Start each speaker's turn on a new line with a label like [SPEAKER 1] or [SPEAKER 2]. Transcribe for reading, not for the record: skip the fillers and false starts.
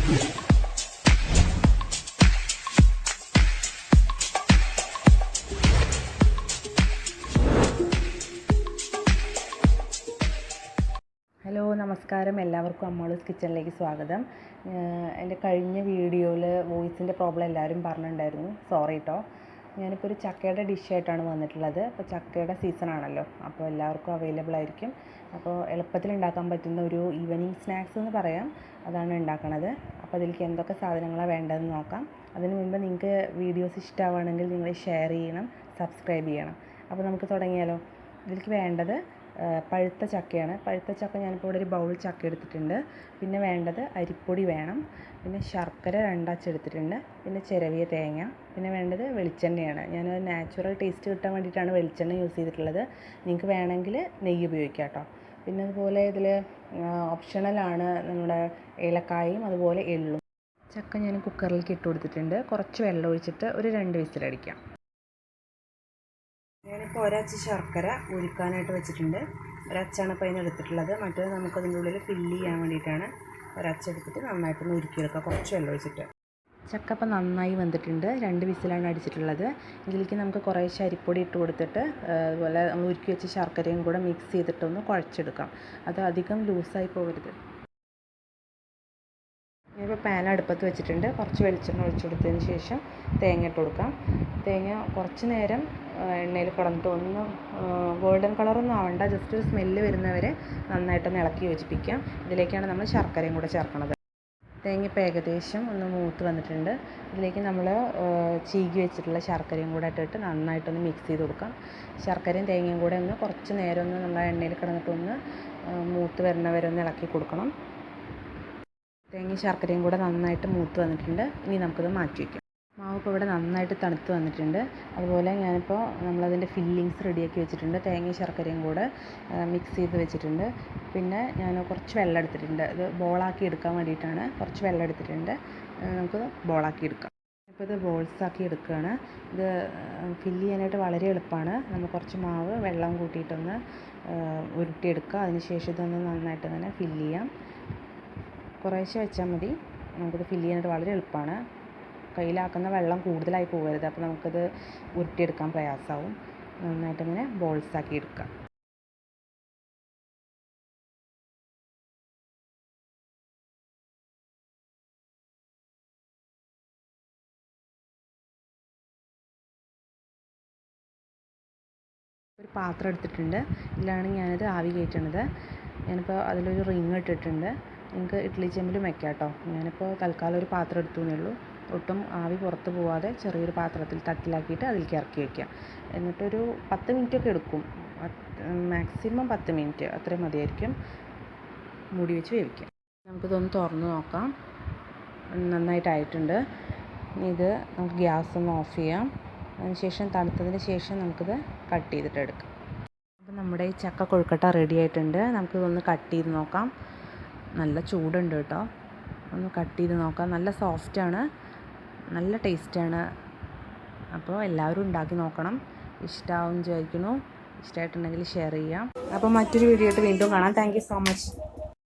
[SPEAKER 1] Hello നമസ്കാരം, എല്ലാവർക്കും അമ്മാളൂസ് കിച്ചണിലേക്ക് സ്വാഗതം. എൻ്റെ കഴിഞ്ഞ വീഡിയോയിൽ വോയിസിൻ്റെ പ്രോബ്ലം എല്ലാവരും പറഞ്ഞിട്ടുണ്ടായിരുന്നു, സോറി കേട്ടോ. ഞാനിപ്പോൾ ഒരു ചക്കയുടെ ഡിഷായിട്ടാണ് വന്നിട്ടുള്ളത്. അപ്പോൾ ചക്കയുടെ സീസണാണല്ലോ, അപ്പോൾ എല്ലാവർക്കും അവൈലബിൾ ആയിരിക്കും. അപ്പോൾ എളുപ്പത്തിൽ ഉണ്ടാക്കാൻ പറ്റുന്ന ഒരു ഈവനിങ് സ്നാക്സ് എന്ന് പറയാം, അതാണ് ഉണ്ടാക്കണത്. അപ്പോൾ അതിലേക്ക് എന്തൊക്കെ സാധനങ്ങളാണ് വേണ്ടതെന്ന് നോക്കാം. അതിന് മുൻപ് നിങ്ങൾക്ക് വീഡിയോസ് ഇഷ്ടമാവുകയാണെങ്കിൽ നിങ്ങൾ ഷെയർ ചെയ്യണം, സബ്സ്ക്രൈബ് ചെയ്യണം. അപ്പോൾ നമുക്ക് തുടങ്ങിയാലോ. ഇതിലേക്ക് വേണ്ടത് പഴുത്ത ചക്കയാണ്. പഴുത്ത ചക്ക ഞാനിപ്പോൾ ഇവിടെ ഒരു ബൗൾ ചക്ക എടുത്തിട്ടുണ്ട്. പിന്നെ വേണ്ടത് അരിപ്പൊടി വേണം, പിന്നെ ശർക്കര 2 അച്ച് എടുത്തിട്ടുണ്ട്, പിന്നെ ചിരവിയ തേങ്ങ, പിന്നെ വേണ്ടത് വെളിച്ചെണ്ണയാണ്. ഞാനൊരു നാച്ചുറൽ ടേസ്റ്റ് കിട്ടാൻ വേണ്ടിയിട്ടാണ് വെളിച്ചെണ്ണ യൂസ് ചെയ്തിട്ടുള്ളത്. നിങ്ങൾക്ക് വേണമെങ്കിൽ നെയ്യ് ഉപയോഗിക്കാം കേട്ടോ. പിന്നെ അതുപോലെ ഇതിൽ ഓപ്ഷണലാണ് നമ്മുടെ ഏലക്കായും അതുപോലെ എള്ളും. ചക്ക ഞാൻ കുക്കറിലേക്ക് ഇട്ട് കൊടുത്തിട്ടുണ്ട്. കുറച്ച് വെള്ളം ഒഴിച്ചിട്ട് ഒരു 2 വിസിലടിക്കാം. ഞാനിപ്പോൾ ഒരച്ച് ശർക്കര ഉരുക്കാനായിട്ട് വെച്ചിട്ടുണ്ട്. ഒരച്ചാണ് ഇപ്പോൾ അതിന് എടുത്തിട്ടുള്ളത്. മറ്റേത് നമുക്കതിൻ്റെ ഉള്ളിൽ ഫില്ല് ചെയ്യാൻ വേണ്ടിയിട്ടാണ് ഒരച്ചെടുത്തിട്ട് നന്നായിട്ടൊന്ന് ഉരുക്കിയെടുക്കുക, കുറച്ച് വെള്ളം ഒഴിച്ചിട്ട്. ചക്ക അപ്പോൾ നന്നായി വന്നിട്ടുണ്ട്. 2 വിസിലാണ് അടിച്ചിട്ടുള്ളത്. ഇതിലേക്ക് നമുക്ക് കുറേശ്ശെ അരിപ്പൊടി ഇട്ട് കൊടുത്തിട്ട് അതുപോലെ നമ്മൾ ഉരുക്കി വെച്ച ശർക്കരയും കൂടെ മിക്സ് ചെയ്തിട്ടൊന്ന് കുഴച്ചെടുക്കാം. അത് അധികം ലൂസായി പോകരുത്. ഞാനിപ്പോൾ പാൻ അടുപ്പത്ത് വെച്ചിട്ടുണ്ട്. കുറച്ച് വെളിച്ചെണ്ണ ഒഴിച്ചു കൊടുത്തതിന് ശേഷം തേങ്ങ ഇട്ട് കൊടുക്കാം. തേങ്ങ കുറച്ച് നേരം എണ്ണയിൽ കിടന്നിട്ട് ഒന്ന് ഗോൾഡൻ കളറൊന്നും ആവണ്ട, ജസ്റ്റ് ഒരു സ്മെല്ല് വരുന്നവരെ നന്നായിട്ടൊന്ന് ഇളക്കി യോജിപ്പിക്കാം. ഇതിലേക്കാണ് നമ്മൾ ശർക്കരയും കൂടെ ചേർക്കുന്നത്. തേങ്ങ ഇപ്പോൾ ഏകദേശം ഒന്ന് മൂത്ത് വന്നിട്ടുണ്ട്. ഇതിലേക്ക് നമ്മൾ ചീകി വെച്ചിട്ടുള്ള ശർക്കരയും കൂടെ ഇട്ടിട്ട് നന്നായിട്ടൊന്ന് മിക്സ് ചെയ്ത് കൊടുക്കാം. ശർക്കരയും തേങ്ങയും കൂടെ ഒന്ന് കുറച്ച് നേരം ഒന്ന് നമ്മൾ എണ്ണയിൽ കിടന്നിട്ടൊന്ന് മൂത്ത് വരുന്നവരെ ഒന്ന് ഇളക്കി കൊടുക്കണം. തേങ്ങയും ശർക്കരയും കൂടെ നന്നായിട്ട് മൂത്ത് വന്നിട്ടുണ്ട്. ഇനി നമുക്കത് മാറ്റി വയ്ക്കാം. മാവ് ഇപ്പോൾ ഇവിടെ നന്നായിട്ട് തണുത്ത് വന്നിട്ടുണ്ട്. അതുപോലെ ഞാനിപ്പോൾ നമ്മളതിൻ്റെ ഫില്ലിങ്സ് റെഡിയാക്കി വെച്ചിട്ടുണ്ട്. തേങ്ങയും ശർക്കരയും കൂടെ മിക്സ് ചെയ്ത് വെച്ചിട്ടുണ്ട്. പിന്നെ ഞാൻ കുറച്ച് വെള്ളം എടുത്തിട്ടുണ്ട്. ഇത് ബോളാക്കി എടുക്കാൻ വേണ്ടിയിട്ടാണ്. കുറച്ച് വെള്ളം എടുത്തിട്ടുണ്ട്. നമുക്ക് ബോളാക്കി എടുക്കാം. ഇപ്പോൾ ഇത് ബോൾസാക്കി എടുക്കുകയാണ്. ഇത് ഫില്ല് ചെയ്യാനായിട്ട് വളരെ എളുപ്പമാണ്. നമ്മൾ കുറച്ച് മാവ് വെള്ളം കൂട്ടിയിട്ടൊന്ന് ഉരുട്ടിയെടുക്കുക. അതിന് ശേഷം ഇതൊന്ന് നന്നായിട്ട് തന്നെ ഫില്ല് ചെയ്യാം. കുറേശ്ശെ വെച്ചാൽ മതി. നമുക്കിത് ഫില്ല് ചെയ്യാനായിട്ട് വളരെ എളുപ്പമാണ്. കയ്യിലാക്കുന്ന വെള്ളം കൂടുതലായി പോകരുത്, അപ്പോൾ നമുക്കത് ഉരുട്ടിയെടുക്കാൻ പ്രയാസമാവും. നന്നായിട്ടിങ്ങനെ ബോൾസാക്കി എടുക്കാം. ഒരു പാത്രം എടുത്തിട്ടുണ്ട്. ഇതിലാണ് ഞാനിത് ആവി കയറ്റണത്. ഞാനിപ്പോൾ അതിലൊരു റിങ് ഇട്ടിട്ടുണ്ട്. നിങ്ങൾക്ക് ഇഡ്ഡലി ചെമ്പിലും വെക്കാം കേട്ടോ. ഞാനിപ്പോൾ തൽക്കാലം ഒരു പാത്രം എടുത്തു എന്നേ ഉള്ളൂ. ഒട്ടും ആവി പുറത്ത് പോവാതെ ചെറിയൊരു പാത്രത്തിൽ തട്ടിലാക്കിയിട്ട് അതിലേക്ക് ഇറക്കി വയ്ക്കാം. എന്നിട്ടൊരു 10 മിനിറ്റൊക്കെ എടുക്കും. മാക്സിമം 10 മിനിറ്റ് അത്രയും മതിയായിരിക്കും. മൂടി വെച്ച് വേവിക്കാം. നമുക്കിതൊന്ന് തുറന്ന് നോക്കാം. നന്നായിട്ടായിട്ടുണ്ട്. ഇത് നമുക്ക് ഗ്യാസ് ഒന്ന് ഓഫ് ചെയ്യാം. അതിനുശേഷം തണുത്തതിന് ശേഷം നമുക്കിത് കട്ട് ചെയ്തിട്ട് എടുക്കാം. അപ്പോൾ നമ്മുടെ ഈ ചക്ക കൊഴുക്കട്ട റെഡി ആയിട്ടുണ്ട്. നമുക്കിതൊന്ന് കട്ട് ചെയ്ത് നോക്കാം. നല്ല ചൂടുണ്ട് കേട്ടോ. ഒന്ന് കട്ട് ചെയ്ത് നോക്കാം. നല്ല സോഫ്റ്റാണ്, നല്ല ടേസ്റ്റാണ്. അപ്പോൾ എല്ലാവരും ഉണ്ടാക്കി നോക്കണം. ഇഷ്ടമാവും വിചാരിക്കുന്നു. ഇഷ്ടമായിട്ടുണ്ടെങ്കിൽ ഷെയർ ചെയ്യാം. അപ്പോൾ മറ്റൊരു വീഡിയോ ആയിട്ട് വീണ്ടും കാണാം. Thank you so much.